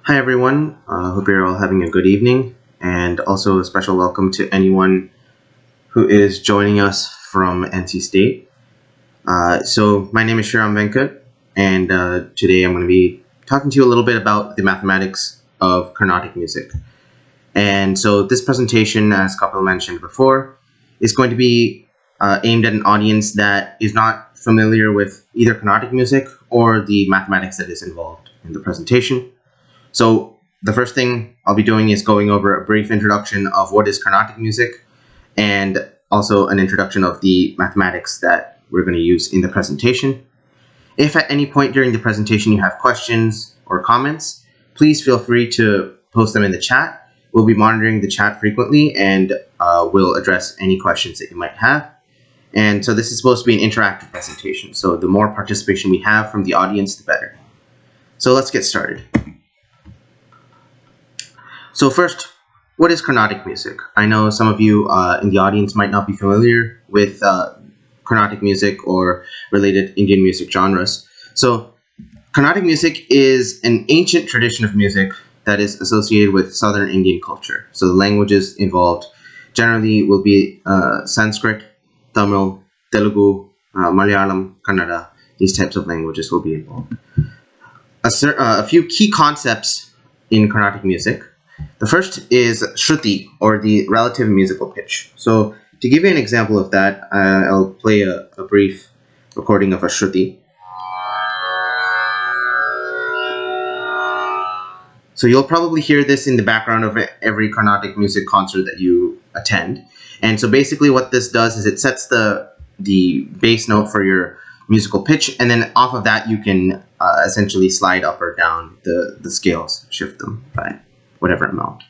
Hi everyone, hope you're all having a good evening, and also a special welcome to anyone who is joining us from NC State. So my name is Shriram Venkat, and today I'm going to be talking to you a little bit about the mathematics of Carnatic music. And so this presentation, as Kapil mentioned before, is going to be aimed at an audience that is not familiar with either Carnatic music or the mathematics that is involved in the presentation. So the first thing I'll be doing is going over a brief introduction of what is Carnatic music and also an introduction of the mathematics that we're going to use in the presentation. If at any point during the presentation you have questions or comments, please feel free to post them in the chat. We'll be monitoring the chat frequently and we'll address any questions that you might have. And so this is supposed to be an interactive presentation, so the more participation we have from the audience, the better. So let's get started. So first, what is Carnatic music? I know some of you in the audience might not be familiar with Carnatic music or related Indian music genres. So Carnatic music is an ancient tradition of music that is associated with southern Indian culture. So the languages involved generally will be Sanskrit, Tamil, Telugu, Malayalam, Kannada. These types of languages will be involved. A few key concepts in Carnatic music. The first is Shruti, or the relative musical pitch. So to give you an example of that, I'll play a brief recording of a Shruti. So you'll probably hear this in the background of every Carnatic music concert that you attend. And so basically what this does is it sets the bass note for your musical pitch, and then off of that you can essentially slide up or down the scales, shift them by whatever amount.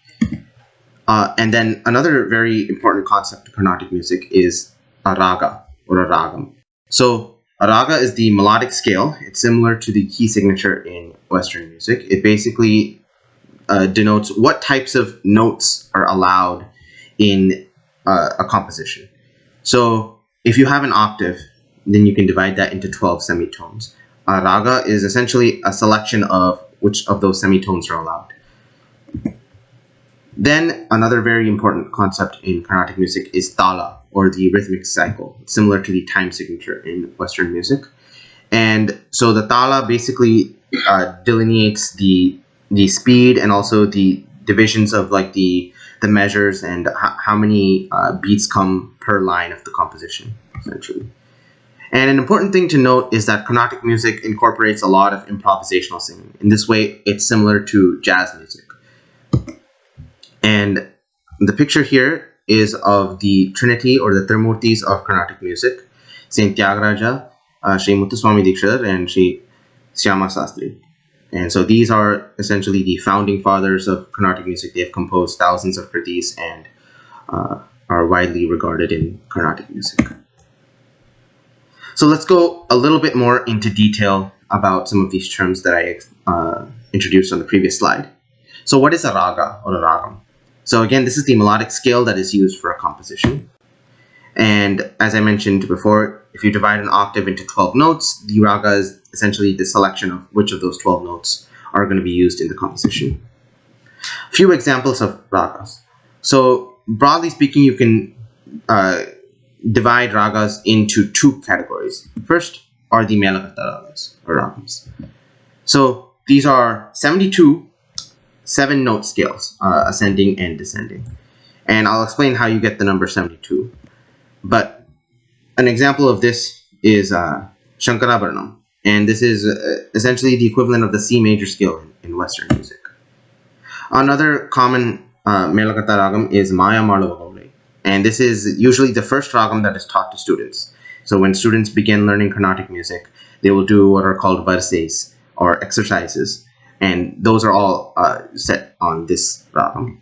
And then another very important concept of Carnatic music is a raga or a ragam. So a raga is the melodic scale. It's similar to the key signature in Western music. It basically denotes what types of notes are allowed in a composition. So if you have an octave, then you can divide that into 12 semitones. A raga is essentially a selection of which of those semitones are allowed. Then another very important concept in Carnatic music is Thala, or the rhythmic cycle. It's similar to the time signature in Western music. And so the Thala basically delineates the speed and also the divisions of like the measures and how many beats come per line of the composition, essentially. And an important thing to note is that Carnatic music incorporates a lot of improvisational singing. In this way, it's similar to jazz music. And the picture here is of the Trinity or the Trimurtis of Carnatic music, Saint Tyagaraja, Sri Muthuswami Dikshidhar, and Sri Syama Sastri. And so these are essentially the founding fathers of Carnatic music. They have composed thousands of kritis and are widely regarded in Carnatic music. So let's go a little bit more into detail about some of these terms that I introduced on the previous slide. So what is a raga or a ragam? So again, this is the melodic scale that is used for a composition. And as I mentioned before, if you divide an octave into 12 notes, the raga is essentially the selection of which of those 12 notes are going to be used in the composition. A few examples of ragas. So broadly speaking, you can divide ragas into two categories. First are the Melagata ragas or ragams. So these are 72 7-note scales, ascending and descending. And I'll explain how you get the number 72. But an example of this is Shankarabharanam. And this is essentially the equivalent of the C major scale in Western music. Another common Melagata ragam is Maya Malavagole. And this is usually the first ragam that is taught to students. So when students begin learning Carnatic music, they will do what are called varses or exercises. And those are all set on this ragam.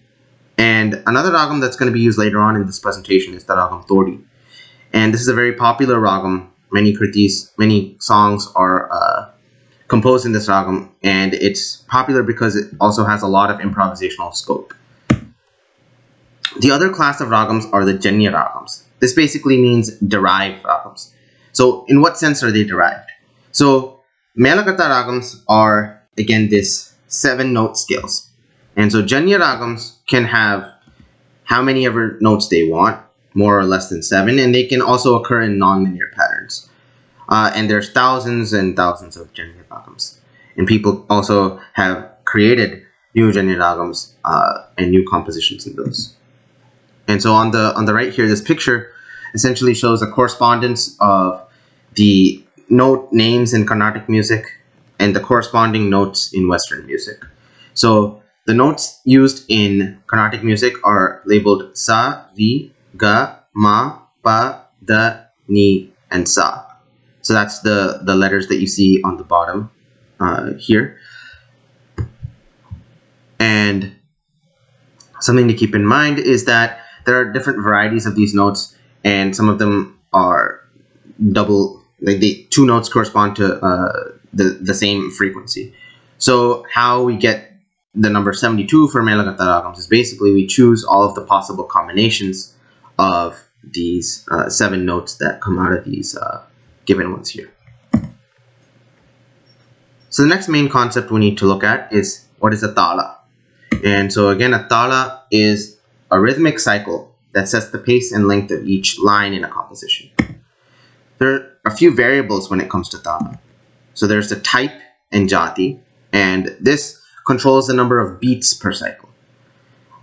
And another ragam that's going to be used later on in this presentation is the ragam Todi. And this is a very popular ragam. Many kritis, many songs are composed in this ragam. And it's popular because it also has a lot of improvisational scope. The other class of ragams are the Janya ragams. This basically means derived ragams. So in what sense are they derived? So Melagata ragams are, again, this 7-note scales. And so Janya Ragams can have how many ever notes they want, more or less than 7, and they can also occur in nonlinear patterns. And there's thousands and thousands of Janya Ragams. And people also have created new Janya Ragams and new compositions in those. And so on the right here, this picture essentially shows a correspondence of the note names in Carnatic music and the corresponding notes in Western music. So the notes used in Carnatic music are labeled sa, vi, ga, ma, pa, da, ni, and sa. So that's the letters that you see on the bottom here. And something to keep in mind is that there are different varieties of these notes, and some of them are double, like the 2 notes correspond to the same frequency. So how we get the number 72 for Melagata Ragams is basically we choose all of the possible combinations of these 7 notes that come out of these given ones here. So the next main concept we need to look at is what is a Thala. And so again, a Thala is a rhythmic cycle that sets the pace and length of each line in a composition. There are a few variables when it comes to Thala. So there's the type and jati, and this controls the number of beats per cycle.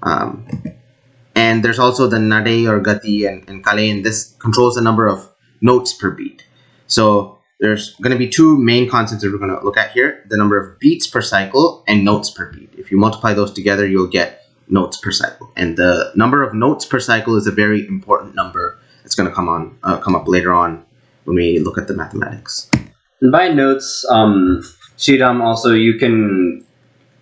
And there's also the nade or gati and kale, and this controls the number of notes per beat. So there's going to be 2 main concepts that we're going to look at here: the number of beats per cycle and notes per beat. If you multiply those together, you'll get notes per cycle. And the number of notes per cycle is a very important number. It's going to come up later on when we look at the mathematics. And by notes, Sriram, also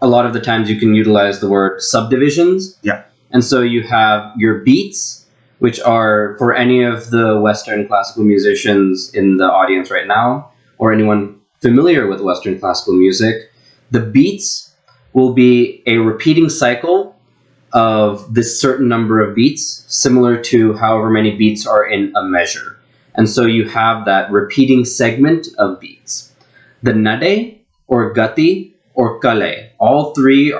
a lot of the times you can utilize the word subdivisions. Yeah. And so you have your beats, which are for any of the Western classical musicians in the audience right now, or anyone familiar with Western classical music, the beats will be a repeating cycle of this certain number of beats, similar to however many beats are in a measure. And so you have that repeating segment of beats. The nade, or gati, or kale, all 3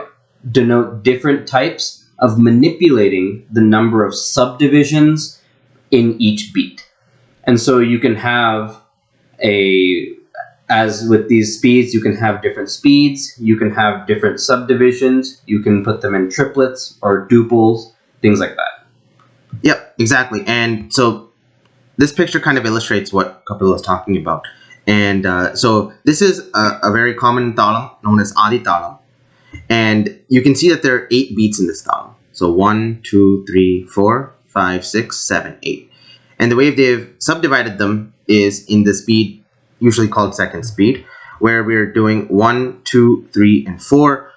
denote different types of manipulating the number of subdivisions in each beat. And so you can have as with these speeds, you can have different speeds, you can have different subdivisions, you can put them in triplets or duples, things like that. Yep, exactly. And so this picture kind of illustrates what Kapil was talking about. And so this is a very common thalam known as Adi Thalam. And you can see that there are 8 beats in this thalam. So 1, 2, 3, 4, 5, 6, 7, 8. And the way they've subdivided them is in the speed, usually called second speed, where we're doing 1, 2, 3, and 4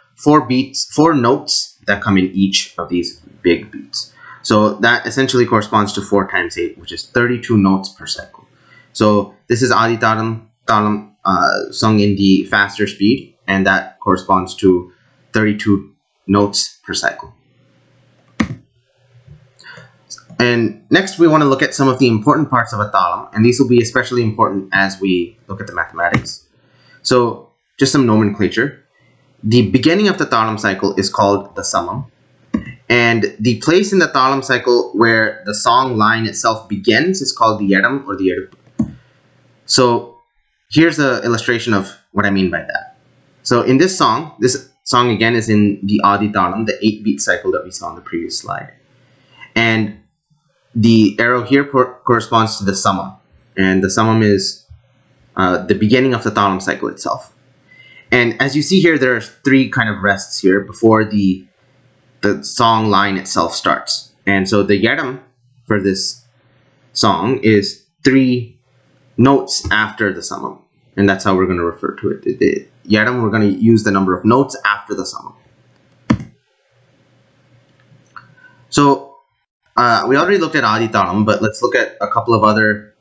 beats, 4 notes that come in each of these big beats. So that essentially corresponds to 4 times 8, which is 32 notes per cycle. So this is Adi Thalam sung in the faster speed, and that corresponds to 32 notes per cycle. And next we want to look at some of the important parts of a thalam, and these will be especially important as we look at the mathematics. So just some nomenclature. The beginning of the thalam cycle is called the samam, and the place in the thalam cycle where the song line itself begins is called the yedam or the yedup. So here's the illustration of what I mean by that. So in this song again is in the Adi Thalam, the 8-beat cycle that we saw on the previous slide. And the arrow here corresponds to the samam, and the samam is the beginning of the thalam cycle itself. And as you see here, there are 3 kind of rests here before the song line itself starts. And so the yedam for this song is 3 notes after the samam, and that's how we're going to refer to it. The yedam, we're going to use the number of notes after the samam. So we already looked at Adi Thalam, but let's look at a couple of other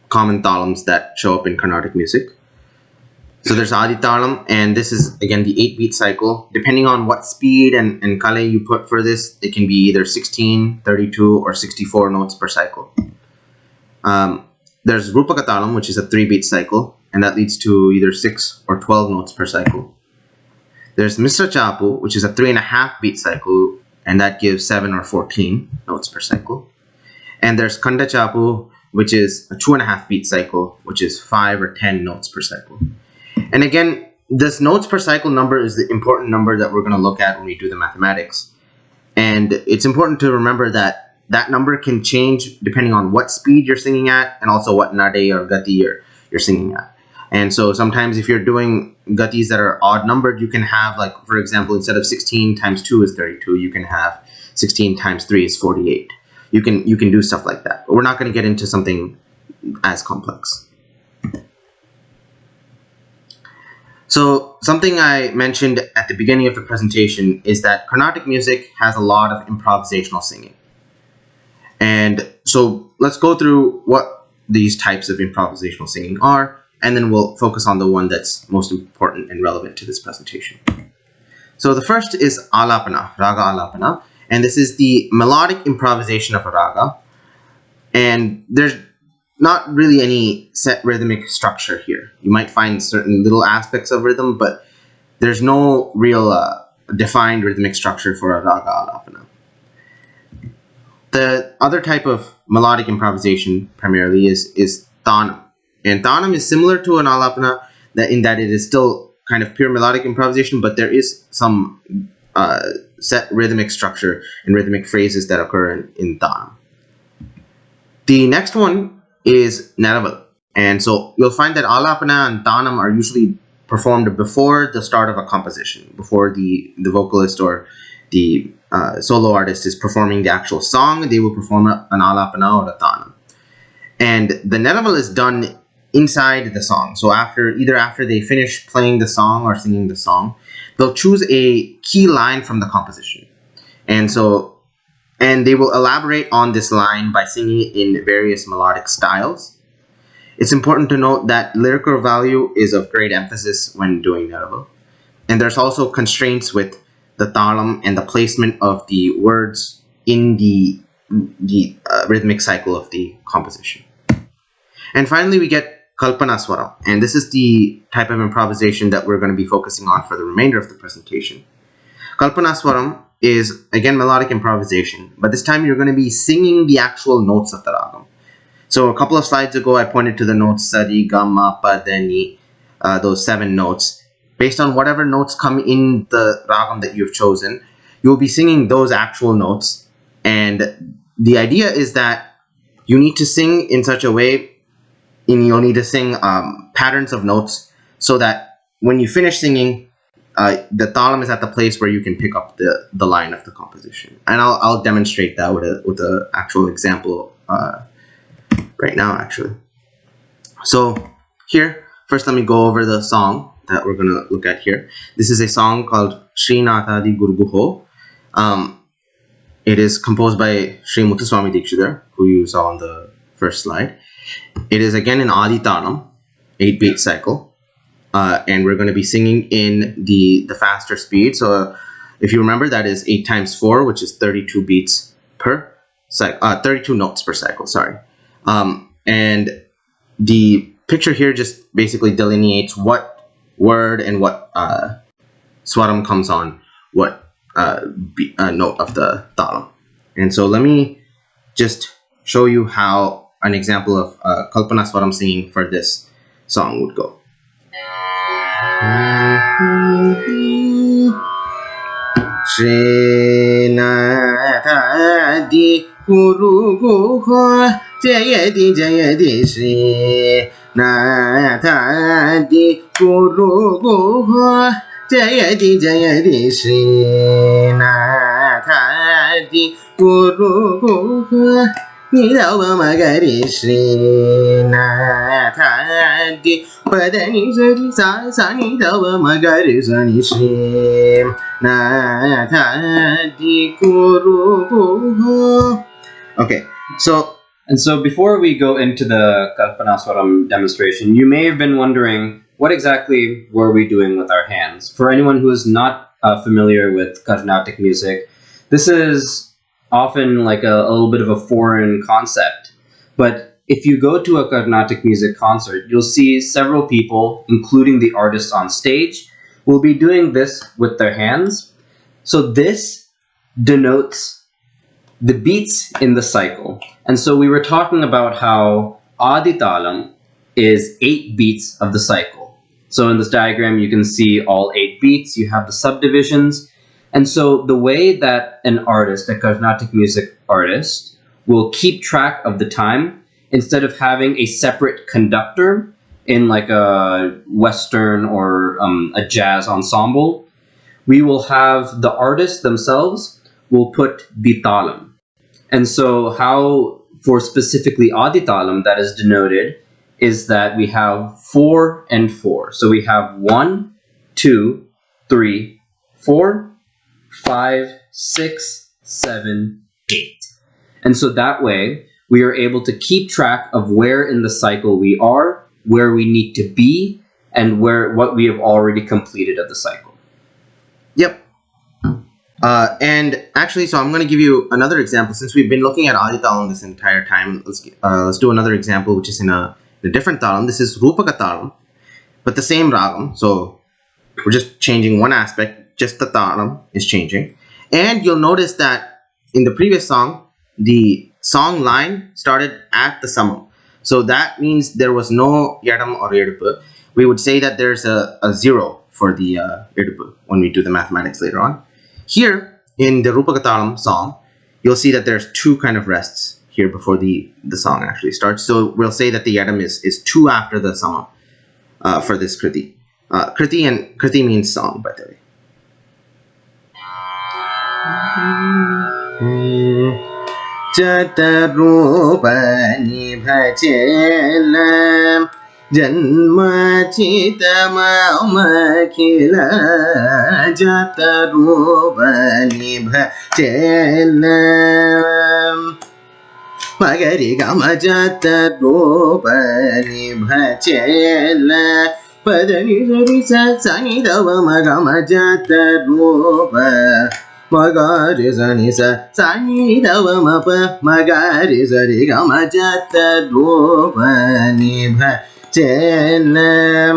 common thalams that show up in Carnatic music. So there's Adi Thalam, and this is again the 8-beat cycle. Depending on what speed and kale you put for this, it can be either 16, 32, or 64 notes per cycle. There's Rupaka Thalam, which is a 3-beat cycle, and that leads to either 6 or 12 notes per cycle. There's Misra Chapu, which is a 3.5 beat cycle, and that gives 7 or 14 notes per cycle. And there's Khanda Chapu, which is a 2.5 beat cycle, which is 5 or 10 notes per cycle. And again, this notes per cycle number is the important number that we're going to look at when we do the mathematics. And it's important to remember that that number can change depending on what speed you're singing at and also what nade or gati you're singing at. And so sometimes if you're doing gatis that are odd numbered, you can have, like, for example, instead of 16 times 2 is 32, you can have 16 times 3 is 48. You can do stuff like that. But we're not going to get into something as complex. So something I mentioned at the beginning of the presentation is that Carnatic music has a lot of improvisational singing. And so let's go through what these types of improvisational singing are, and then we'll focus on the one that's most important and relevant to this presentation. So the first is alapana, raga alapana, and this is the melodic improvisation of a raga. And there's not really any set rhythmic structure here. You might find certain little aspects of rhythm, but there's no real defined rhythmic structure for a raga alapana. The other type of melodic improvisation primarily is tanam. And tanam is similar to an alapana in that it is still kind of pure melodic improvisation, but there is some set rhythmic structure and rhythmic phrases that occur in tanam. The next one is neraval. And so you'll find that alapana and tanam are usually performed before the start of a composition, before the vocalist or the solo artist is performing the actual song. They will perform an alapana or a tanam. And the neraval is done inside the song. So either after they finish playing the song or singing the song, they'll choose a key line from the composition. And they will elaborate on this line by singing in various melodic styles. It's important to note that lyrical value is of great emphasis when doing neraval. And there's also constraints with the thalam and the placement of the words in the rhythmic cycle of the composition. And finally, we get kalpanaswaram, and this is the type of improvisation that we're going to be focusing on for the remainder of the presentation. Kalpanaswaram is, again, melodic improvisation, but this time you're going to be singing the actual notes of the ragam. So a couple of slides ago, I pointed to the notes sari, ga, ma, pa, da, ni, those 7 notes. Based on whatever notes come in the ragam that you've chosen, you'll be singing those actual notes. And the idea is that you need to sing in such a way, and you'll need to sing patterns of notes so that when you finish singing, the thalam is at the place where you can pick up the line of the composition. And I'll demonstrate that with an actual example right now, actually. So here, first let me go over the song that we're going to look at here. This is a song called Srinathadi Gurguho. It is composed by Sri Muthuswami Dikshidhar, who you saw on the first slide. It is again in Adi Tanam, 8-beat cycle, and we're going to be singing in the faster speed. So if you remember, that is 8 times 4, which is 32 beats per cycle, 32 notes per cycle. Sorry, and the picture here just basically delineates what word and what swaram comes on what note of the thalam. And so let me just show you how an example of kalpanaswaram singing for this song would go. Srinathadi Guruguho Jayadi Jayadi Srinathadi Guruguho Jayadi Jayadi Srinathadi Guruguho Nidava Magari Srinathadi Padani Sari Sa Nidava Magari Sani Srinathadi Guruguho. Okay, so before we go into the Kalpanaswaram demonstration, you may have been wondering, what exactly were we doing with our hands? For anyone who is not familiar with Carnatic music, this is often like a little bit of a foreign concept. But if you go to a Carnatic music concert, you'll see several people, including the artist on stage, will be doing this with their hands. So this denotes the beats in the cycle. And so we were talking about how Aditalam is 8 beats of the cycle. So in this diagram, you can see all 8 beats. You have the subdivisions. And so the way that an artist, a Carnatic music artist, will keep track of the time, instead of having a separate conductor in like a Western or a jazz ensemble, we will have the artists themselves will put the talam. And so how, for specifically Aditalam, that is denoted is that we have 4 and 4. So we have 1, 2, 3, 4, 5, 6, 7, 8. And so that way, we are able to keep track of where in the cycle we are, where we need to be, and what we have already completed of the cycle. Yep. And actually, so I'm going to give you another example. Since we've been looking at Adi Talam this entire time, let's do another example, which is in a different talam. This is Rupaka Talam, but the same ragam. So we're just changing one aspect. Just the talam is changing. And you'll notice that in the previous song, the song line started at the samam. So that means there was no yadam or yedupu. We would say that there's a 0 for the yedupu when we do the mathematics later on. Here in the Rupakatalam song, you'll see that there's 2 kind of rests here before the song actually starts. So we'll say that the yadam is 2 after the samam for this kriti. Kriti means song, by the way. Chatarupani bhachelam janmachitamamakila Chatarupani bhachelam Magari gama Chatarupani bhachelam Padani sarisa sani davama gama Chatarupa Magari zani sa sani davama pa Magari zari gama Chatarupani bhachelam.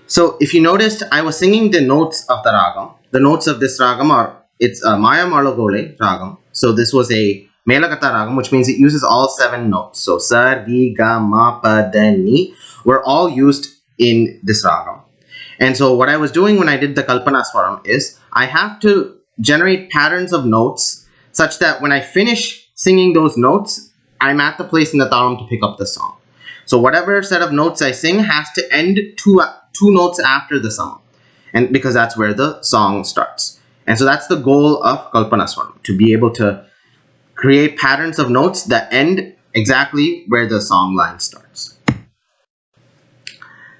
So if you noticed, I was singing the notes of the ragam. The notes of this ragam are, it's a Maya Marlagole ragam. So this was a Melagata ragam, which means it uses all 7 notes. So sa, ri, ga, ma, pa, da, ni were all used in this ragam. And so what I was doing when I did the Kalpana Swaram is I have to generate patterns of notes such that when I finish singing those notes, I'm at the place in the talam to pick up the song. So whatever set of notes I sing has to end 2 notes after the song, and because that's where the song starts. And so that's the goal of Kalpana Swaram, to be able to create patterns of notes that end exactly where the song line starts.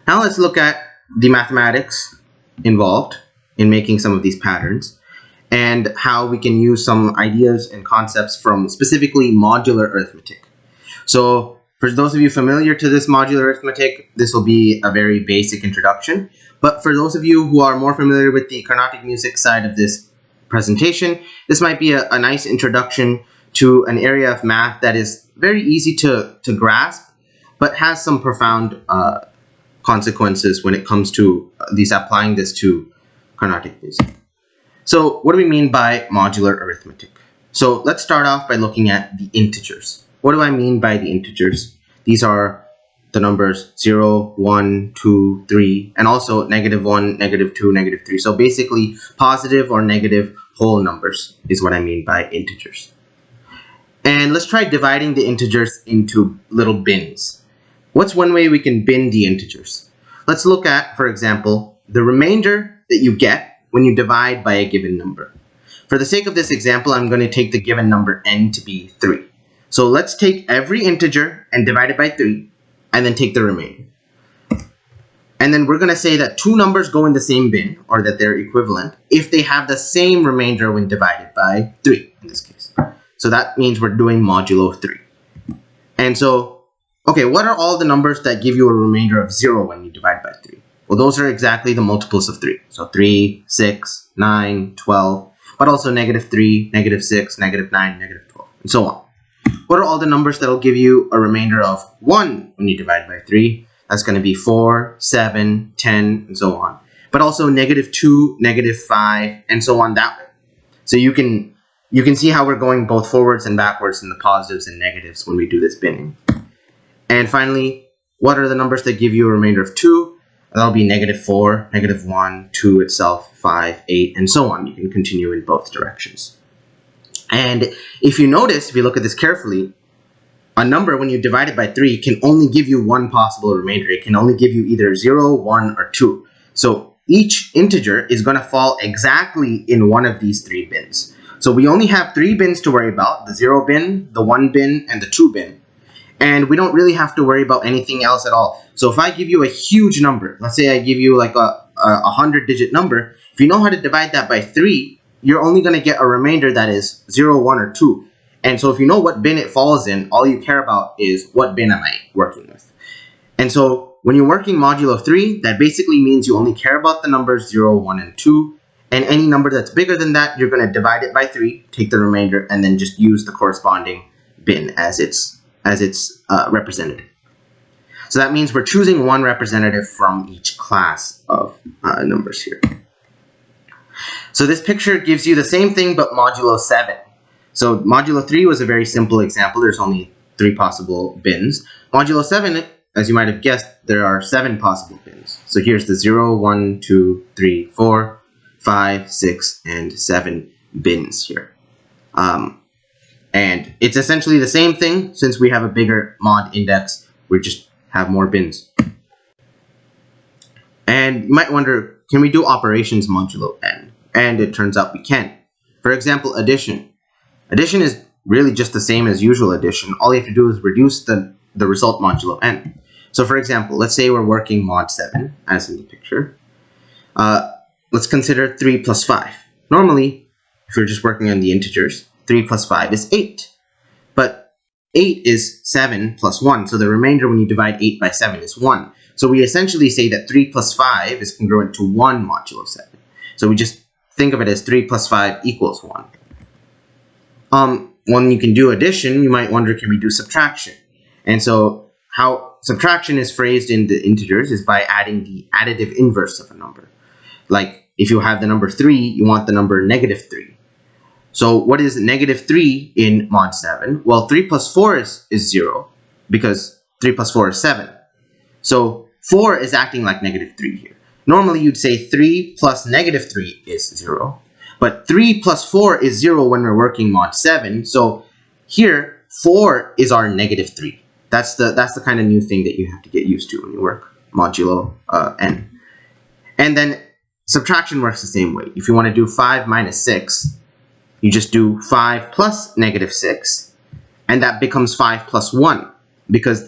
Now let's look at the mathematics involved in making some of these patterns and how we can use some ideas and concepts from specifically modular arithmetic. So for those of you familiar to this modular arithmetic, this will be a very basic introduction. But for those of you who are more familiar with the Carnatic music side of this presentation, this might be a nice introduction to an area of math that is very easy to grasp, but has some profound consequences when it comes to at least applying this to Carnatic music. So what do we mean by modular arithmetic? So let's start off by looking at the integers. What do I mean by the integers? These are the numbers 0, 1, 2, 3, and also -1, -2, -3. So basically positive or negative whole numbers is what I mean by integers. And let's try dividing the integers into little bins. What's one way we can bin the integers? Let's look at, for example, the remainder that you get when you divide by a given number. For the sake of this example, I'm going to take the given number n to be 3. So let's take every integer and divide it by 3, and then take the remainder. And then we're going to say that 2 numbers go in the same bin, or that they're equivalent, if they have the same remainder when divided by 3, in this case. So that means we're doing modulo 3. And so, okay, what are all the numbers that give you a remainder of 0 when you divide by 3? Well, those are exactly the multiples of 3. So 3, 6, 9, 12, but also -3, -6, -9, -12, and so on. What are all the numbers that will give you a remainder of 1 when you divide by 3? That's going to be 4, 7, 10, and so on. but also -2, -5, and so on that way. So you can see how we're going both forwards and backwards in the positives and negatives when we do this binning. And finally, what are the numbers that give you a remainder of 2? That'll be -4, -1, 2 itself, 5, 8, and so on. You can continue in both directions. And if you notice, if you look at this carefully, a number, when you divide it by 3, can only give you one possible remainder. It can only give you either 0, 1, or 2. So each integer is going to fall exactly in one of these 3 bins. So we only have 3 bins to worry about, the 0 bin, the 1 bin, and the 2 bin. And we don't really have to worry about anything else at all. So if I give you a huge number, let's say I give you like a 100-digit number, if you know how to divide that by 3, you're only going to get a remainder that is 0, 1, or 2. And so if you know what bin it falls in, all you care about is what bin am I working with. And so when you're working modulo 3, that basically means you only care about the numbers 0, 1, and 2. And any number that's bigger than that, you're going to divide it by 3, take the remainder, and then just use the corresponding bin as its representative. So that means we're choosing one representative from each class of numbers here. So this picture gives you the same thing but modulo 7. So modulo 3 was a very simple example. There's only 3 possible bins. Modulo 7, as you might have guessed, there are 7 possible bins. So here's the 0, 1, 2, 3, 4, 5, 6, and 7 bins here. And it's essentially the same thing. Since we have a bigger mod index, we just have more bins. And you might wonder, can we do operations modulo n? And it turns out we can. For example, addition. Addition is really just the same as usual addition. All you have to do is reduce the result modulo n. So for example, let's say we're working mod 7, as in the picture. Let's consider 3 plus 5. Normally, if you're just working on the integers, 3 plus 5 is 8. But 8 is 7 plus 1, so the remainder when you divide 8 by 7 is 1. So we essentially say that 3 plus 5 is congruent to 1 modulo 7. So we just think of it as 3 plus 5 equals 1. When you can do addition, you might wonder, can we do subtraction? And so how subtraction is phrased in the integers is by adding the additive inverse of a number. Like if you have the number 3, you want the number -3. So what is -3 in mod 7? Well, 3 plus 4 is 0, because 3 plus 4 is 7. So 4 is acting like -3 here. Normally you'd say 3 plus -3 is 0. But 3 plus 4 is 0 when we're working mod 7. So here, 4 is our -3. That's the kind of new thing that you have to get used to when you work modulo n. And then subtraction works the same way. If you want to do 5 minus 6, you just do 5 plus -6, and that becomes 5 plus 1. Because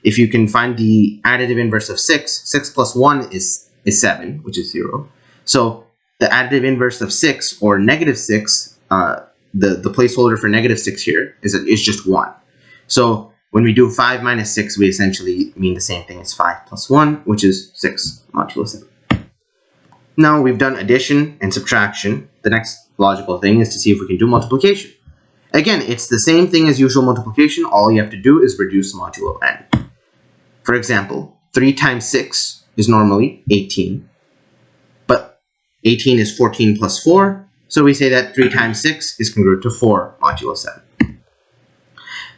if you can find the additive inverse of 6, 6 plus 1 is 7, which is 0. So the additive inverse of 6, or -6, the placeholder for -6 here is just 1. So when we do 5 minus 6, we essentially mean the same thing as 5 plus 1, which is 6 modulo 7. Now we've done addition and subtraction. The next logical thing is to see if we can do multiplication. Again, it's the same thing as usual multiplication. All you have to do is reduce modulo n. For example, 3 times 6 is normally 18. But 18 is 14 plus 4, so we say that 3 times 6 is congruent to 4 modulo 7.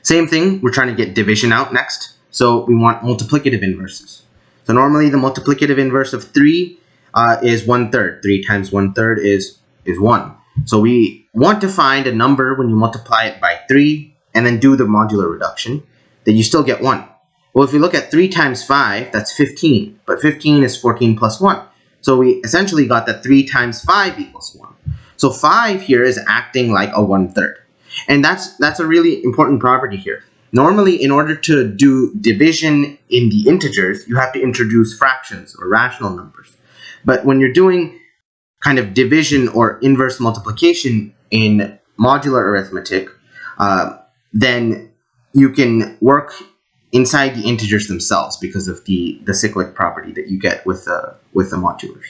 Same thing, we're trying to get division out next. So we want multiplicative inverses. So normally the multiplicative inverse of 3 is 1/3. 3 times 1/3 is 1. So we want to find a number when you multiply it by 3 and then do the modular reduction, that you still get 1. Well, if we look at 3 times 5, that's 15. But 15 is 14 plus 1. So we essentially got that 3 times 5 equals 1. So 5 here is acting like a 1/3. And that's a really important property here. Normally, in order to do division in the integers, you have to introduce fractions or rational numbers. But when you're doing kind of division or inverse multiplication in modular arithmetic, then you can work inside the integers themselves because of the cyclic property that you get with the modulars.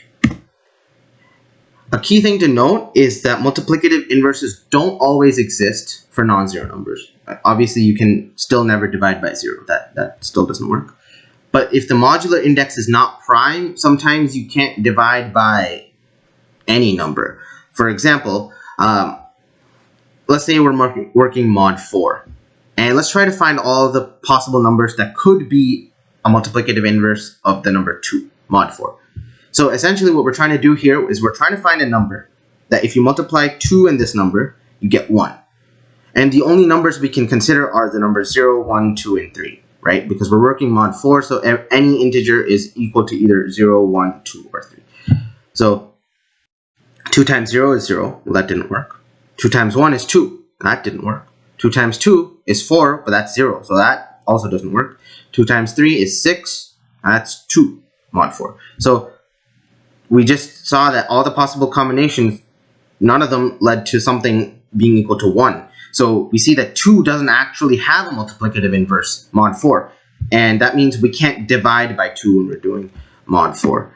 A key thing to note is that multiplicative inverses don't always exist for non-zero numbers. Obviously, you can still never divide by 0. That still doesn't work. But if the modular index is not prime, sometimes you can't divide by any number. For example, let's say we're working mod 4. And let's try to find all the possible numbers that could be a multiplicative inverse of the number 2, mod 4. So essentially what we're trying to do here is we're trying to find a number that if you multiply 2 and this number, you get 1. And the only numbers we can consider are the numbers 0, 1, 2, and 3, right? Because we're working mod 4, so any integer is equal to either 0, 1, 2, or 3. So 2 times 0 is 0. Well, that didn't work. 2 times 1 is 2. That didn't work. 2 times 2 is 4, but that's 0. So that also doesn't work. 2 times 3 is 6. That's 2 mod 4. So we just saw that all the possible combinations, none of them led to something being equal to 1. So we see that 2 doesn't actually have a multiplicative inverse, mod 4. And that means we can't divide by 2 when we're doing mod 4.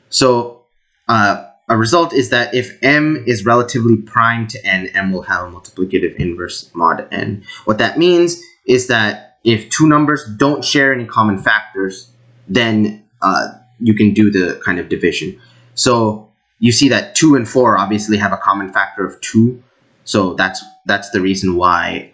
So a result is that if m is relatively prime to n, m will have a multiplicative inverse mod n. What that means is that if two numbers don't share any common factors, then you can do the kind of division. So you see that 2 and 4 obviously have a common factor of 2. So that's the reason why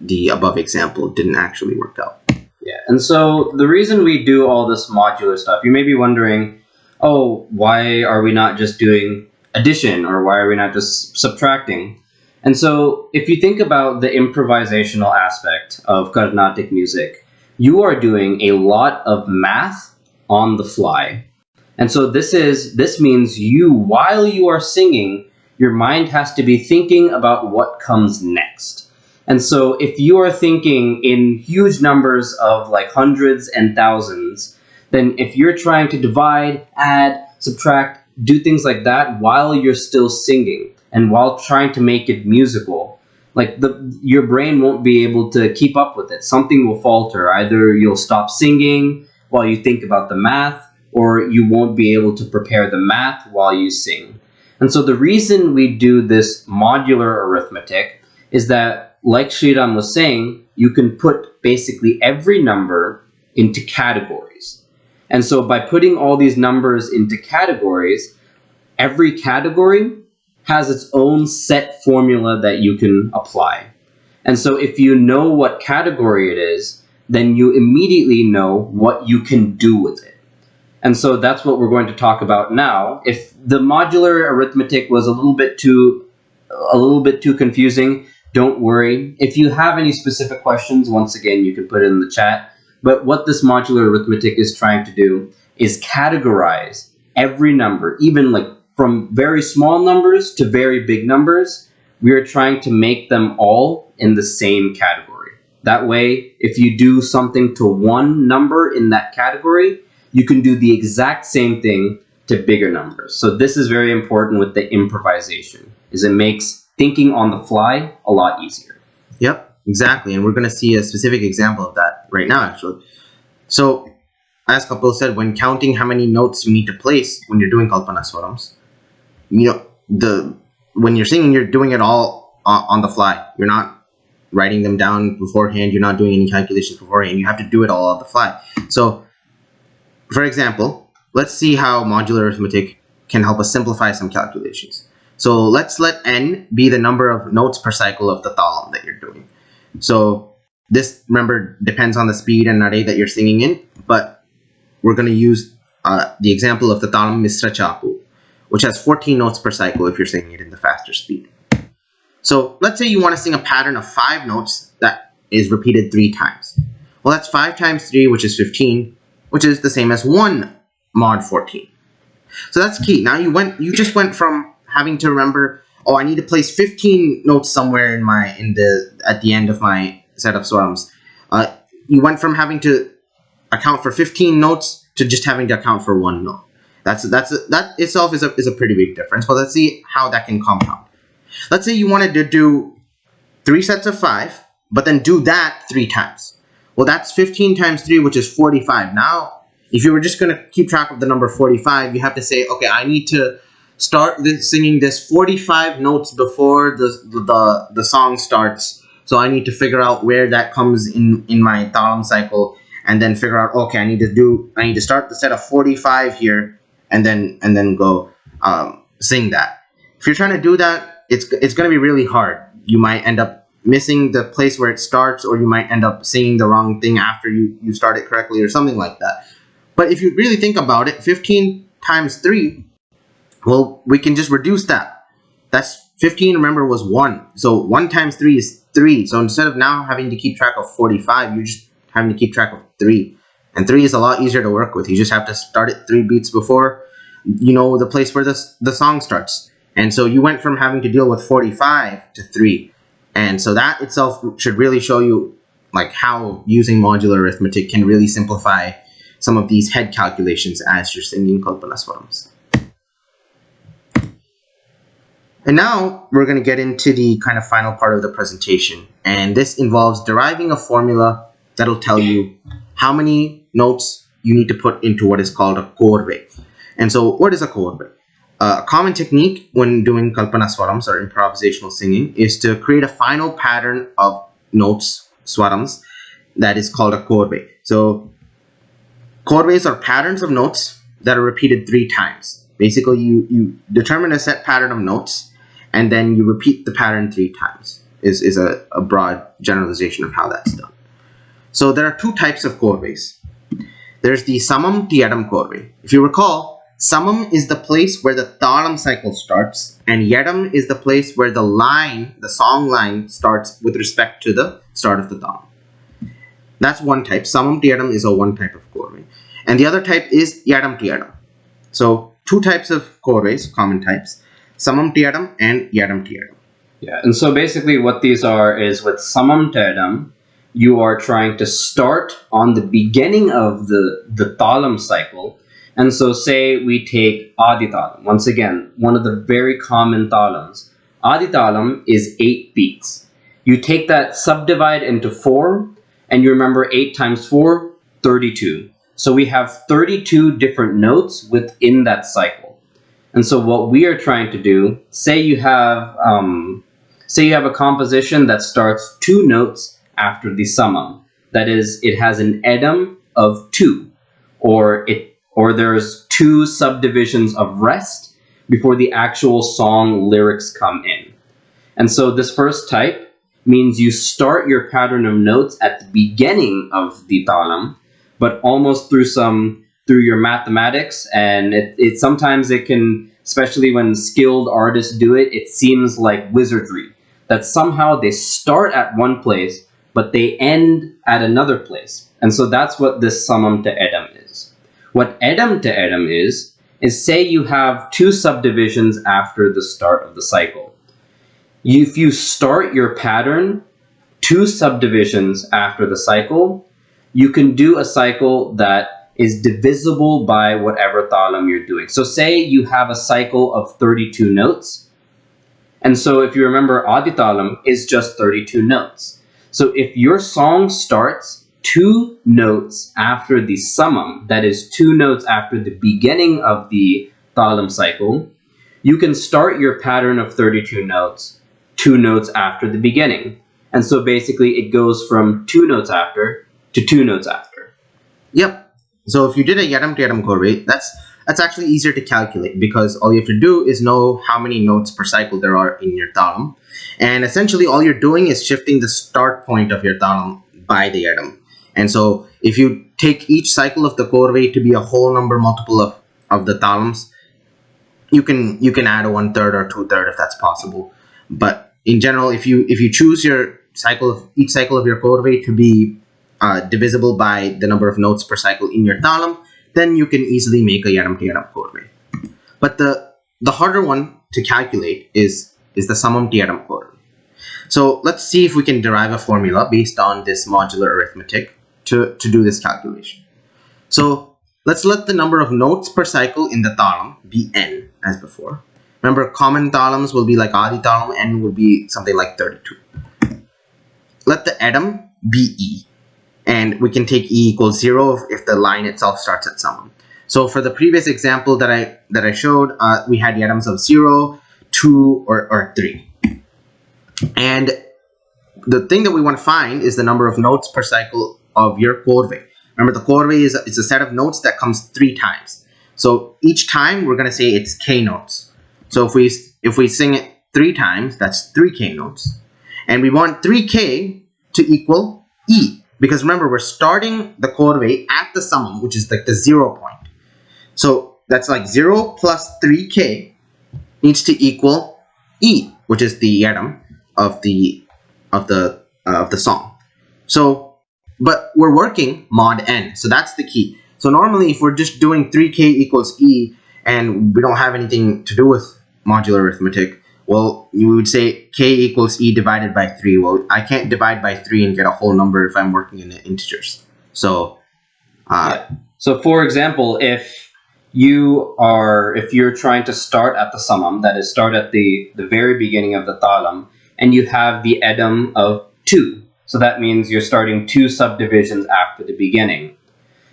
the above example didn't actually work out. Yeah, and so the reason we do all this modular stuff, you may be wondering, oh, why are we not just doing addition, or why are we not just subtracting? And so if you think about the improvisational aspect of Carnatic music, you are doing a lot of math on the fly. And so this means you, while you are singing, your mind has to be thinking about what comes next. And so if you are thinking in huge numbers of like hundreds and thousands, then if you're trying to divide, add, subtract, do things like that while you're still singing and while trying to make it musical, like your brain won't be able to keep up with it. Something will falter. Either you'll stop singing while you think about the math, or you won't be able to prepare the math while you sing. And so the reason we do this modular arithmetic is that, like Sriram was saying, you can put basically every number into categories. And so by putting all these numbers into categories, every category has its own set formula that you can apply. And so if you know what category it is, then you immediately know what you can do with it. And so that's what we're going to talk about now. If the modular arithmetic was a little bit too confusing, don't worry. If you have any specific questions, once again, you can put it in the chat. But what this modular arithmetic is trying to do is categorize every number, even like from very small numbers to very big numbers. We are trying to make them all in the same category. That way, if you do something to one number in that category, you can do the exact same thing to bigger numbers. So this is very important with the improvisation, is it makes thinking on the fly a lot easier. Yep. Exactly, and we're going to see a specific example of that right now, actually. So, as Kapil said, when counting how many notes you need to place when you're doing Kalpana Swarams, when you're singing, you're doing it all on the fly. You're not writing them down beforehand. You're not doing any calculations beforehand. You have to do it all on the fly. So, for example, let's see how modular arithmetic can help us simplify some calculations. So, let's let n be the number of notes per cycle of the thalam that you're doing. So this, remember, depends on the speed and nade that you're singing in, but we're going to use the example of the Thalam Misra Chapu, which has 14 notes per cycle if you're singing it in the faster speed. So let's say you want to sing a pattern of 5 notes that is repeated 3 times. Well, that's 5 times 3, which is 15, which is the same as 1 mod 14. So that's key. Now you just went from having to remember, oh, I need to place 15 notes somewhere at the end of my set of swarams. You went from having to account for 15 notes to just having to account for 1 note. That itself is a pretty big difference. But let's see how that can compound. Let's say you wanted to do 3 sets of 5, but then do that 3 times. Well, that's 15 times 3, which is 45. Now, if you were just going to keep track of the number 45, you have to say, okay, I need to start singing this 45 notes before the song starts. So I need to figure out where that comes in my thalam cycle, and then figure out, okay, I need to start the set of 45 here, and then go sing that. If you're trying to do that, it's going to be really hard. You might end up missing the place where it starts, or you might end up singing the wrong thing after you start it correctly, or something like that. But if you really think about it, 15 times 3, well, we can just reduce that. That's 15, remember, was 1. So 1 times 3 is 3. So instead of now having to keep track of 45, you're just having to keep track of 3. And 3 is a lot easier to work with. You just have to start it 3 beats before, the place where the song starts. And so you went from having to deal with 45 to 3. And so that itself should really show you like how using modular arithmetic can really simplify some of these head calculations as you're singing Kalpanaswarams. And now we're going to get into the kind of final part of the presentation. And this involves deriving a formula that'll tell you how many notes you need to put into what is called a chord wave. And so what is a chord wave? A common technique when doing Kalpanaswarams or improvisational singing is to create a final pattern of notes, swarams, that is called a chord wave. So chord waves are patterns of notes that are repeated 3 times. Basically, you determine a set pattern of notes, and then you repeat the pattern 3 times, is a broad generalization of how that's done. So there are 2 types of chord waves. There's the samam tiyadam chord wave. If you recall, samam is the place where the thalam cycle starts, and yadam is the place where the song line starts with respect to the start of the thalam. That's one type. Samam tiyadam is a one type of chord wave. And the other type is yadam tiyadam. So 2 types of chord waves, common types, samam tiyadam and yadam tiyadam. Yeah, and so basically what these are is with samam tiyadam, you are trying to start on the beginning of the thalam cycle. And so say we take Adi Thalam. Once again, one of the very common thalams. Adi Thalam is 8 beats. You take that, subdivide into 4, and you remember 8 times 4, 32. So we have 32 different notes within that cycle. And so what we are trying to do, say you have a composition that starts 2 notes after the samam. That is, it has an edam of 2, or there's 2 subdivisions of rest before the actual song lyrics come in. And so this first type means you start your pattern of notes at the beginning of the thalam, but almost through your mathematics, and it sometimes it can, especially when skilled artists do it, it seems like wizardry, that somehow they start at one place, but they end at another place. And so that's what this samam to edam is. What edam to edam is say you have 2 subdivisions after the start of the cycle. If you start your pattern 2 subdivisions after the cycle, you can do a cycle that is divisible by whatever thalam you're doing. So say you have a cycle of 32 notes. And so if you remember, Adi Thalam is just 32 notes. So if your song starts 2 notes after the samam, that is 2 notes after the beginning of the thalam cycle, you can start your pattern of 32 notes 2 notes after the beginning. And so basically it goes from 2 notes after to 2 notes after. Yep. So if you did a yadam to yadam chord wave, that's actually easier to calculate, because all you have to do is know how many notes per cycle there are in your thalam. And essentially all you're doing is shifting the start point of your thalam by the yadam. And so if you take each cycle of the chord wave to be a whole number multiple of the thalams, you can add a 1/3 or 2/3 if that's possible. But in general, if you choose your each cycle of your chord wave to be divisible by the number of notes per cycle in your thalam, then you can easily make a yadam to yadam chord wave. But the harder one to calculate is the samam to yadam chord wave. So let's see if we can derive a formula based on this modular arithmetic to do this calculation. So let's let the number of notes per cycle in the thalam be n as before. Remember, common thalams will be like Adi Thalam, n would be something like 32. Let the edam be e. And we can take e equals 0 if the line itself starts at samam. So for the previous example that I showed, we had yadams of 0, 2, or 3. And the thing that we want to find is the number of notes per cycle of your chord wave. Remember, the chord wave is a set of notes that comes 3 times. So each time we're going to say it's K notes. So if we sing it 3 times, that's 3K notes. And we want 3K to equal E. Because remember, we're starting the chord wave at the summum, which is like the 0 point. So that's like 0 plus 3K needs to equal E, which is the atom of the song. So, but we're working mod n, so that's the key. So normally, if we're just doing 3K equals E and we don't have anything to do with modular arithmetic, well, we would say K equals E divided by 3. Well, I can't divide by 3 and get a whole number if I'm working in integers. So, So for example, if you're trying to start at the summum, that is, start at the very beginning of the thalam, and you have the edam of 2. So that means you're starting 2 subdivisions after the beginning.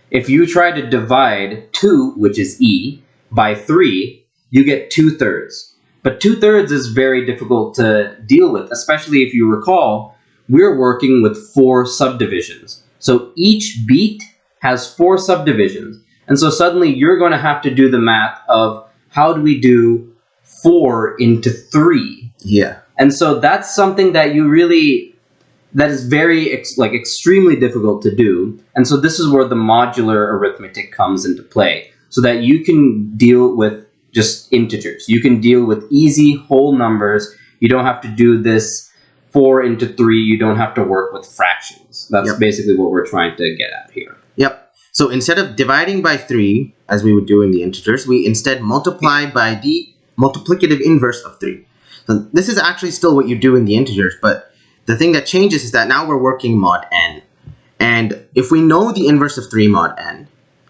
If you try to divide 2, which is E, by 3, you get 2/3. But 2/3 is very difficult to deal with, especially if you recall, we're working with 4 subdivisions. So each beat has 4 subdivisions. And so suddenly you're going to have to do the math of how do we do 4 into 3? yeah. And so that's something that that is very extremely difficult to do. And so this is where the modular arithmetic comes into play, so that you can deal with just integers. You can deal with easy whole numbers. You don't have to do this 4 into 3. You don't have to work with fractions. That's basically what we're trying to get at here. Yep. So instead of dividing by 3, as we would do in the integers, we instead multiply by the multiplicative inverse of 3. So this is actually still what you do in the integers, but the thing that changes is that now we're working mod n. And if we know the inverse of 3 mod n,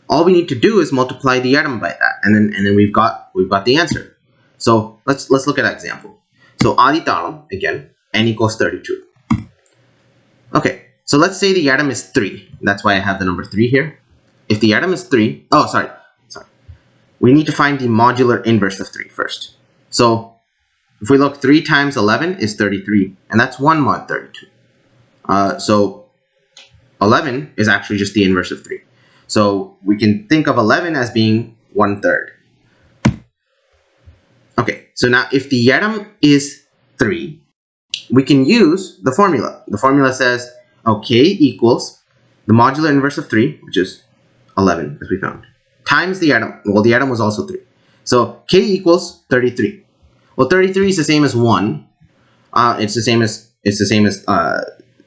all we need to do is multiply the atom by that, and then we've got the answer. So let's look at that example. So adi talam, again, n equals 32. Okay, so let's say the atom is 3. That's why I have the number 3 here. If the atom is 3, sorry. We need to find the modular inverse of 3 first. So if we look, 3 times 11 is 33, and that's 1 mod 32. So 11 is actually just the inverse of 3. So we can think of 11 as being 1/3. Okay, so now if the atom is 3, we can use the formula. The formula says, K equals the modular inverse of 3, which is 11, as we found, times the atom. Well, the atom was also 3. So K equals 33. Well, 33 is the same as 1. It's the same as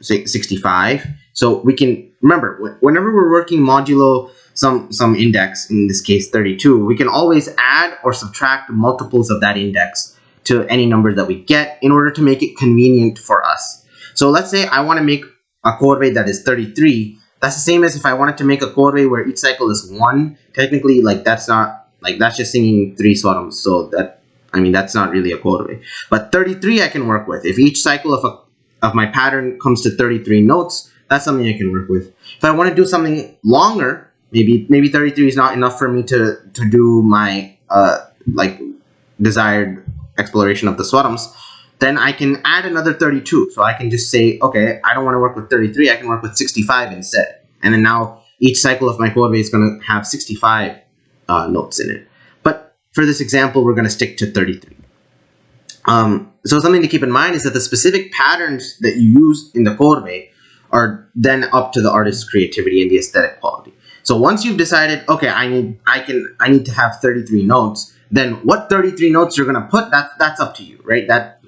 65. So we can remember, whenever we're working modulo some index, in this case 32, we can always add or subtract multiples of that index to any number that we get in order to make it convenient for us. So let's say I want to make a chord wave that is 33. That's the same as if I wanted to make a chord wave where each cycle is 1. Technically, that's just singing 3 swarams. So that's not really a chord wave. But 33 I can work with. If each cycle of my pattern comes to 33 notes, that's something I can work with. If I want to do something longer, maybe 33 is not enough for me to do my desired exploration of the swarams, then I can add another 32. So I can just say, okay, I don't want to work with 33, I can work with 65 instead. And then now each cycle of my chord wave is going to have 65 notes in it. But for this example, we're going to stick to 33. So something to keep in mind is that the specific patterns that you use in the chord wave are then up to the artist's creativity and the aesthetic quality. So once you've decided, okay, I need to have 33 notes, then what 33 notes you're going to put, that's up to you, right? That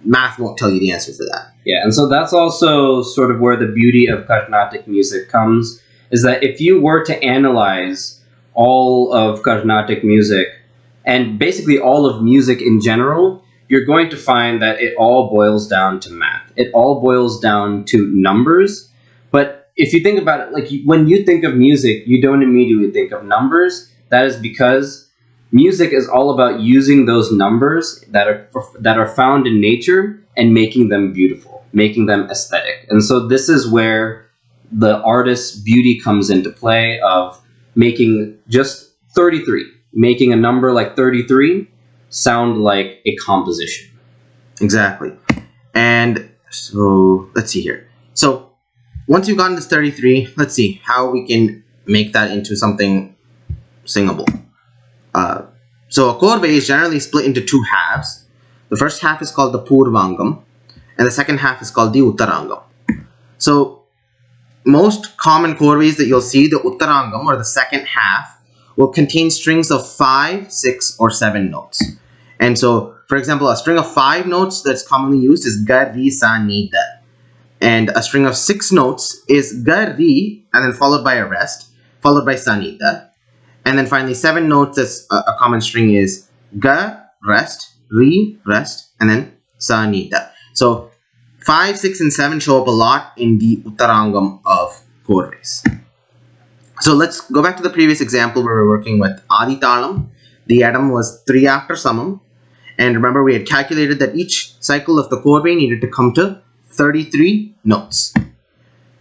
math won't tell you the answer for that. Yeah, and so that's also sort of where the beauty of Carnatic music comes, is that if you were to analyze all of Carnatic music, and basically all of music in general, you're going to find that it all boils down to math. It all boils down to numbers. But if you think about it, like when you think of music, you don't immediately think of numbers. That is because music is all about using those numbers that are found in nature and making them beautiful, making them aesthetic. And so this is where the artist's beauty comes into play, of making just 33, making a number like 33 sound like a composition. Exactly. And so let's see here. So once you've gotten this 33, let's see how we can make that into something singable. So a chord wave is generally split into two halves. The first half is called the Purvangam, and the second half is called the Uttarangam. So most common chord waves that you'll see, the Uttarangam, or the second half, will contain strings of 5, 6, or 7 notes. And so, for example, a string of 5 notes that's commonly used is ga, ri, sa, ni, da. And a string of 6 notes is ga, ri, and then followed by a rest, followed by sa, ni, da. And then finally, 7 notes as a common string is ga, rest, ri, rest, and then sa, ni, da. So 5, 6, and 7 show up a lot in the Uttarangam of chord waves. So let's go back to the previous example where we're working with Adi Talam. The Yadam was 3 after Samam. And remember, we had calculated that each cycle of the chord wave needed to come to 33 notes.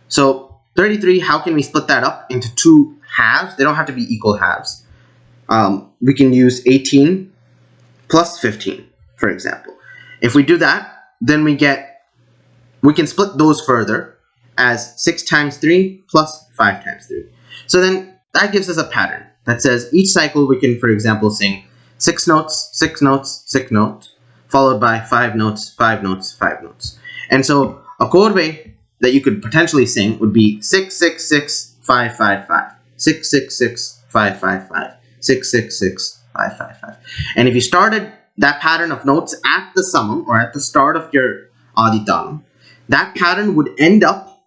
So 33, how can we split that up into 2 halves? They don't have to be equal halves. We can use 18 plus 15, for example. If we do that, then we can split those further as 6 times 3 plus 5 times 3. So then that gives us a pattern that says each cycle we can, for example, sing 6 notes, 6 notes, 6 notes, followed by 5 notes, 5 notes, 5 notes. And so a chord wave that you could potentially sing would be 6, 6, 6, 5, 5, 5, 6, 6, 6, 5, 5, 5, 6, 6, 6, 5, 5, 5. And if you started that pattern of notes at the summum or at the start of your Adi Talam, that pattern would end up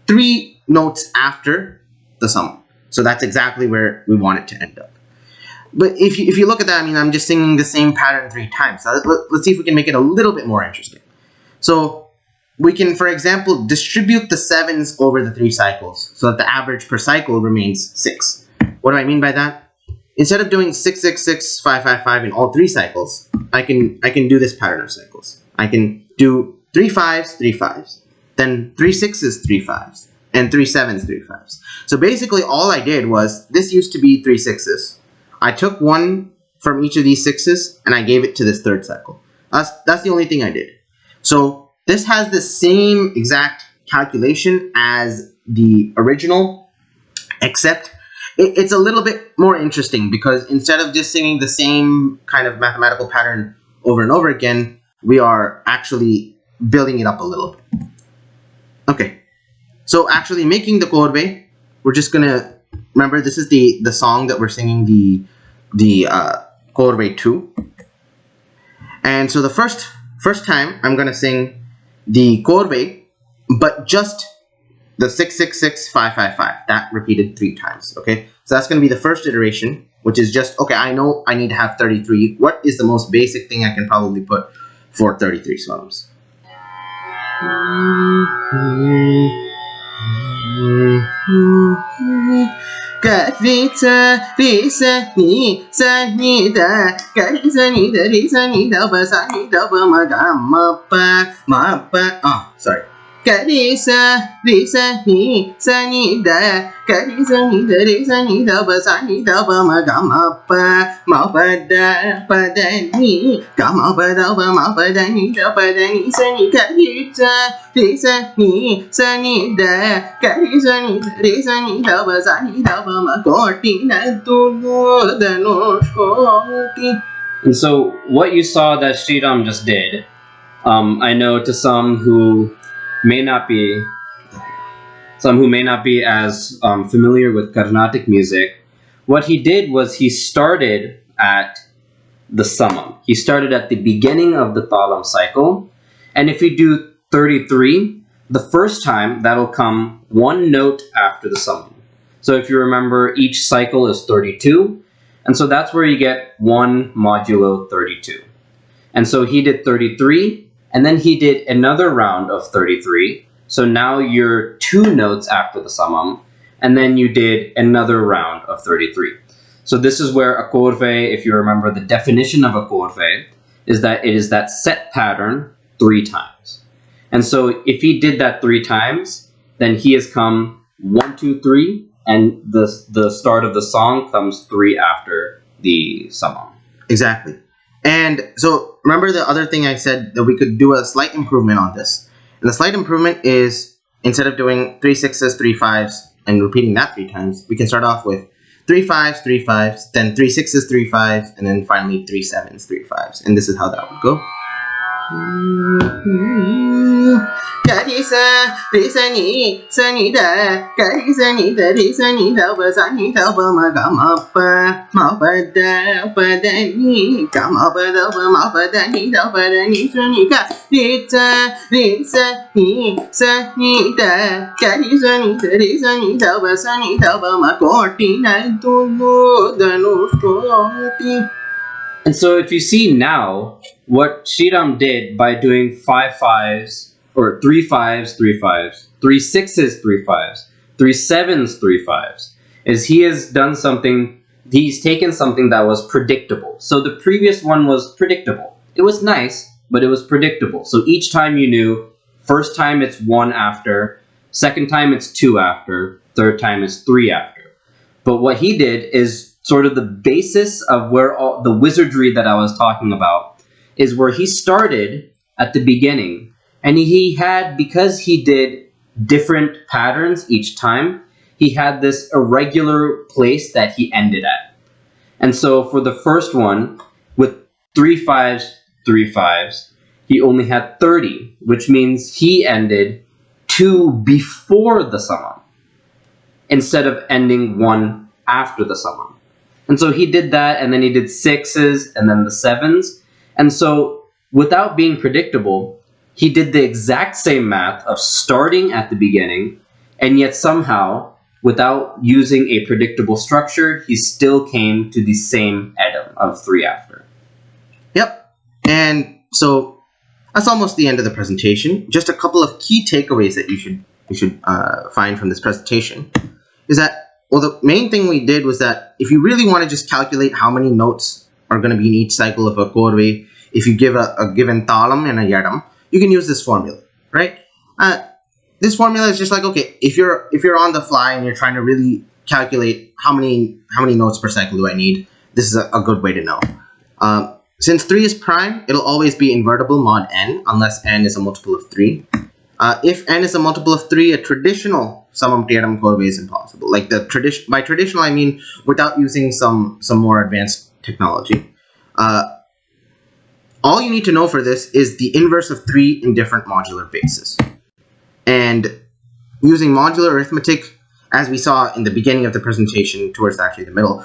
3 notes after the summum. So that's exactly where we want it to end up. But if you look at that, I mean, I'm just singing the same pattern 3 times. So let's see if we can make it a little bit more interesting. So we can, for example, distribute the 7s over the 3 cycles so that the average per cycle remains 6. What do I mean by that? Instead of doing 6, 6, 6, 5, 5, 5 in all 3 cycles, I can do this pattern of cycles. I can do 3 5s, 3 5s, then 3 6s, 3 5s, and 3 7s, 3 5s. So basically all I did was, this used to be 3 6s. I took 1 from each of these 6s and I gave it to this 3rd cycle. That's the only thing I did. So this has the same exact calculation as the original, except it's a little bit more interesting because instead of just singing the same kind of mathematical pattern over and over again, we are actually building it up a little bit. Okay, so actually making the chord wave, we're just gonna remember this is the song that we're singing the chord wave to. And so the first time I'm gonna sing the chord wave, but just the 6 6 6 5 5 5, that repeated 3 times. Okay, so that's gonna be the first iteration, which is just, okay, I know I need to have 33. What is the most basic thing I can probably put for 33 swellums? Ga ri sa ni da ga ri sa ni da ba sa ni da ba ma ga ma pa sorry. Ga ri sa ni da ga ri sa ni da ba sa ni da ba ma ga ma pa da ni ga ma pa da ba ma pa da ni sa ni ga ri sa ni da ga ri sa ni da ba sa ni da ba ma koti na tu da no koti. And so what you saw that Sridham just did, I know to some who may not be as familiar with Carnatic music, what he did was he started at the summum. He started at the beginning of the Thalam cycle, and if you do 33, the first time that'll come 1 note after the summum. So if you remember, each cycle is 32, and so that's where you get 1 modulo 32. And so he did 33, and then he did another round of 33. So now you're 2 notes after the summum, and then you did another round of 33. So this is where a chord wave, if you remember the definition of a chord wave, is that it is that set pattern 3 times. And so if he did that 3 times, then he has come 1, 2, 3, and the start of the song comes 3 after the summum. Exactly. And so remember the other thing I said, that we could do a slight improvement on this. And the slight improvement is, instead of doing 3 6s, 3 5s, and repeating that 3 times, we can start off with 3 5s, 3 5s, then 3 6s, 3 5s, and then finally 3 7s, 3 5s. And this is how that would go. Gari sa, re sa ni da, gari sa ni da, re sa ni da, ba sa ni da, ba ma ga ma pa da ni, ga ma pa da ni da, ba da ni sa ni ga, re sa ni da, gari sa ni da, re sa ni da, ba sa ni da, ba ma koti na tu no da no koti. And so if you see now, what Sriram did by doing 5 5s, or 3 5s, 3 5s, 3 6s, 3 5s, 3 7s, 3 5s, is he has done something, he's taken something that was predictable. So the previous one was predictable. It was nice, but it was predictable. So each time you knew, first time it's 1 after, second time it's 2 after, third time it's 3 after. But what he did is sort of the basis of where all the wizardry that I was talking about is where he started at the beginning, and he had, because he did different patterns each time, he had this irregular place that he ended at. And so for the first one, with 3 5s, 3 5s, he only had 30, which means he ended 2 before the summum instead of ending 1 after the summum. And so he did that, and then he did 6s, and then the 7s. And so without being predictable, he did the exact same math of starting at the beginning, and yet somehow, without using a predictable structure, he still came to the same edam of 3 after. Yep. And so that's almost the end of the presentation. Just a couple of key takeaways that you should find from this presentation is that, well, the main thing we did was that if you really want to just calculate how many notes are going to be in each cycle of a chord wave, if you give a given thalam and a yadam, you can use this formula, right? This formula is just like, okay, if you're on the fly and you're trying to really calculate how many notes per cycle do I need, this is a good way to know. Since 3 is prime, it'll always be invertible mod n unless n is a multiple of 3. If n is a multiple of 3, a traditional summum theorem chord wave is impossible. Like by traditional, I mean without using some more advanced technology. All you need to know for this is the inverse of 3 in different modular bases. And using modular arithmetic, as we saw in the beginning of the presentation, towards actually the middle,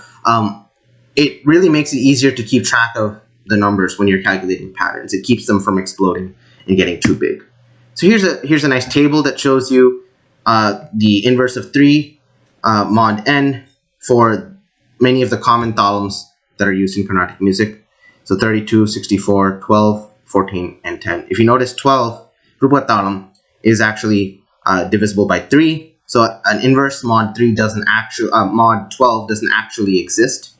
it really makes it easier to keep track of the numbers when you're calculating patterns. It keeps them from exploding and getting too big. So here's a nice table that shows you the inverse of 3 mod n for many of the common thalams that are used in Carnatic music. So 32, 64, 12, 14, and 10. If you notice, 12, Rupa thalam, is actually divisible by 3. So an inverse mod 3 doesn't actually, mod 12 doesn't actually exist.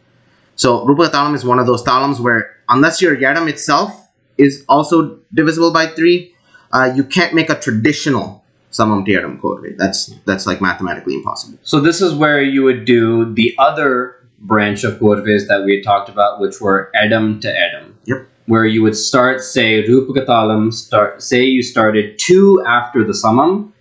So Rupa thalam is one of those thalams where unless your yadam itself is also divisible by 3, you can't make a traditional summum theorem chord wave. That's like mathematically impossible. So this is where you would do the other branch of chord waves that we had talked about, which were edam to edam. Yep. Where you would start, say, Rupakathalam, say you started 2 after the summum,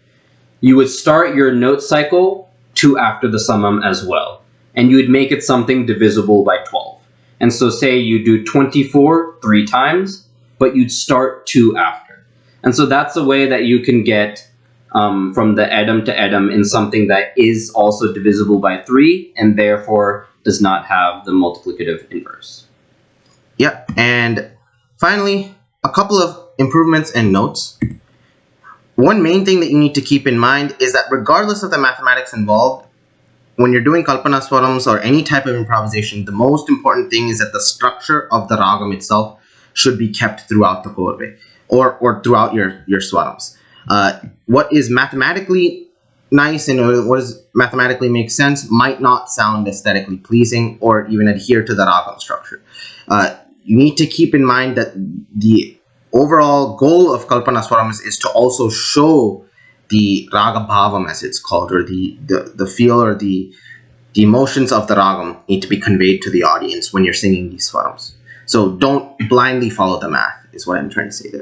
you would start your note cycle 2 after the summum as well. And you would make it something divisible by 12. And so say you do 24 3 times, but you'd start 2 after. And so that's a way that you can get from the edam to edam in something that is also divisible by 3 and therefore does not have the multiplicative inverse. Yep. And finally, a couple of improvements and notes. One main thing that you need to keep in mind is that regardless of the mathematics involved, when you're doing kalpana swarams or any type of improvisation, the most important thing is that the structure of the ragam itself should be kept throughout the chord wave or throughout your swarams. What is mathematically nice and what is mathematically makes sense might not sound aesthetically pleasing or even adhere to the ragam structure. You need to keep in mind that the overall goal of kalpana swarams is to also show the raga bhavam, as it's called, or the feel or the emotions of the ragam need to be conveyed to the audience when you're singing these swarams. So don't blindly follow the math, is what I'm trying to say there.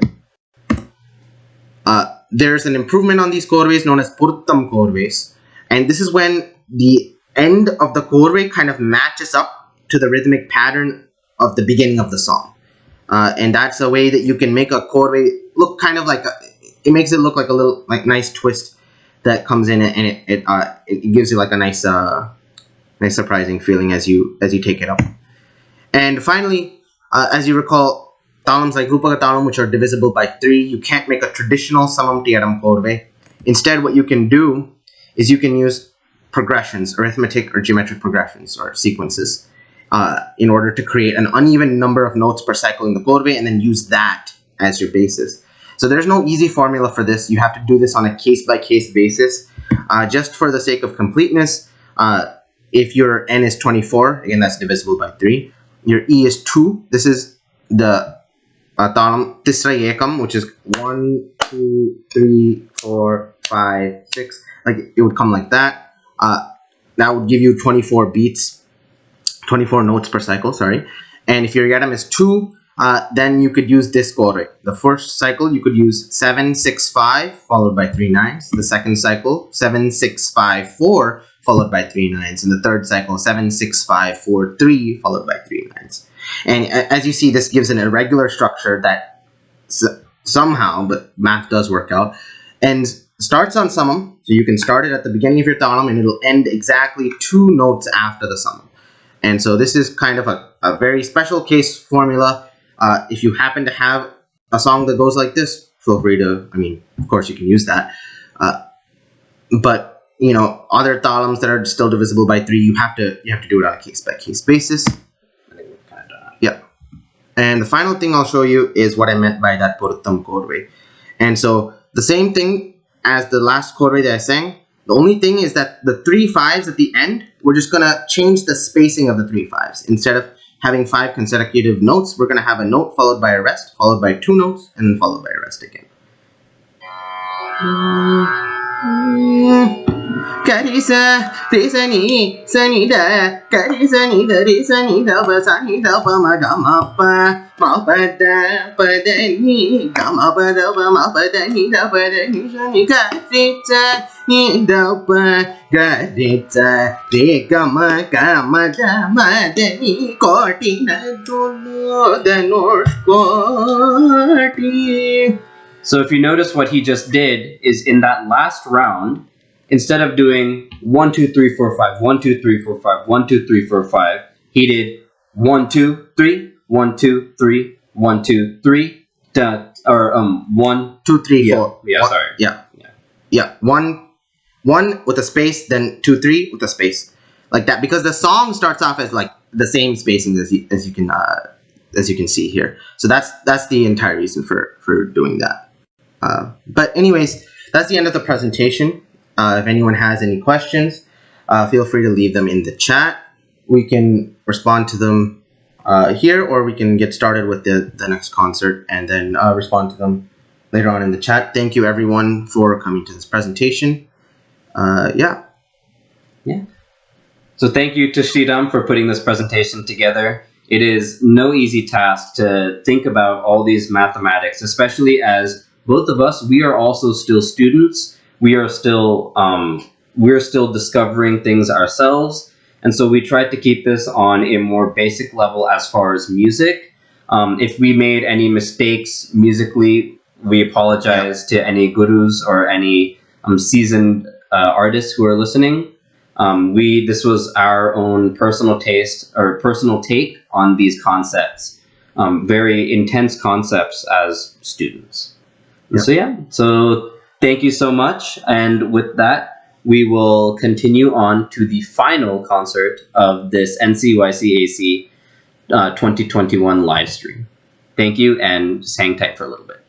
There's an improvement on these chord waves known as purtam chord waves. And this is when the end of the chord wave kind of matches up to the rhythmic pattern of the beginning of the song. And that's a way that you can make a chord wave look kind of like it makes it look like a little like nice twist that comes in, and it gives you like a nice surprising feeling as you take it up. And finally, as you recall, talams like Rupaka talam, which are divisible by 3, you can't make a traditional samam tiyaram chord wave. Instead, what you can do is you can use progressions, arithmetic or geometric progressions or sequences, in order to create an uneven number of notes per cycle in the chord wave, and then use that as your basis. So there's no easy formula for this. You have to do this on a case-by-case basis. Just for the sake of completeness, if your n is 24, again, that's divisible by 3. Your E is 2. This is the talam tisra ekam, which is 1, 2, 3, 4, 5, 6. Like it would come like that. That would give you 24 beats, 24 notes per cycle, sorry. And if your yadam is 2, then you could use this chord wave. The first cycle, you could use 7, 6, 5, followed by 3 9s. The second cycle, 7, 6, 5, 4, followed by 3 9s. And the third cycle, 7, 6, 5, 4, 3, followed by 3 9s. And as you see, this gives an irregular structure that somehow, but math does work out, and starts on summum. So you can start it at the beginning of your talam, and it'll end exactly 2 notes after the summum. And so this is kind of a very special case formula. If you happen to have a song that goes like this, feel free to, of course you can use that. But, other talams that are still divisible by 3, you have to do it on a case-by-case basis. I think we've kind of done it. Yeah. And the final thing I'll show you is what I meant by that Poruttam chord wave. And so the same thing as the last chord wave that I sang. The only thing is that the 3 5s at the end, we're just going to change the spacing of the 3 5s. Instead of having 5 consecutive notes, we're going to have a note followed by a rest, followed by 2 notes, and then followed by a rest again. Karisa, Risani, Sanida, Karisanida, Risanida, Basanida, Bamagama, Mapada, Padani, Gamapada, Mapadanida, Padani, Karita, Nidapa, Garita, Rekama, Kamada, Madani, Cortina, Dolo, the North Corti. So if you notice what he just did is in that last round, instead of doing 1, 2, 3, 4, 5, 1, 2, 3, 4, 5, 1, 2, 3, 4, 5, he did 1, 2, 3, 1, 2, 3, 1, 2, 3, or 1, 2, 3, 4. Yeah, one, sorry. Yeah. 1 with a space, then 2, 3 with a space, like that, because the song starts off as like the same spacing as you can see here. So that's the entire reason for doing that. But anyways, that's the end of the presentation. If anyone has any questions, feel free to leave them in the chat. We can respond to them here, or we can get started with the next concert and then respond to them later on in the chat. Thank you everyone for coming to this presentation. Yeah. So thank you to Sridham for putting this presentation together. It is no easy task to think about all these mathematics, especially as both of us, we are also still students. We are still we're still discovering things ourselves, and so we tried to keep this on a more basic level as far as music. If we made any mistakes musically, we apologize to any gurus or any seasoned artists who are listening. This was our own personal taste or personal take on these concepts, very intense concepts as students. So thank you so much. And with that, we will continue on to the final concert of this NCYCAC 2021 live stream. Thank you, and just hang tight for a little bit.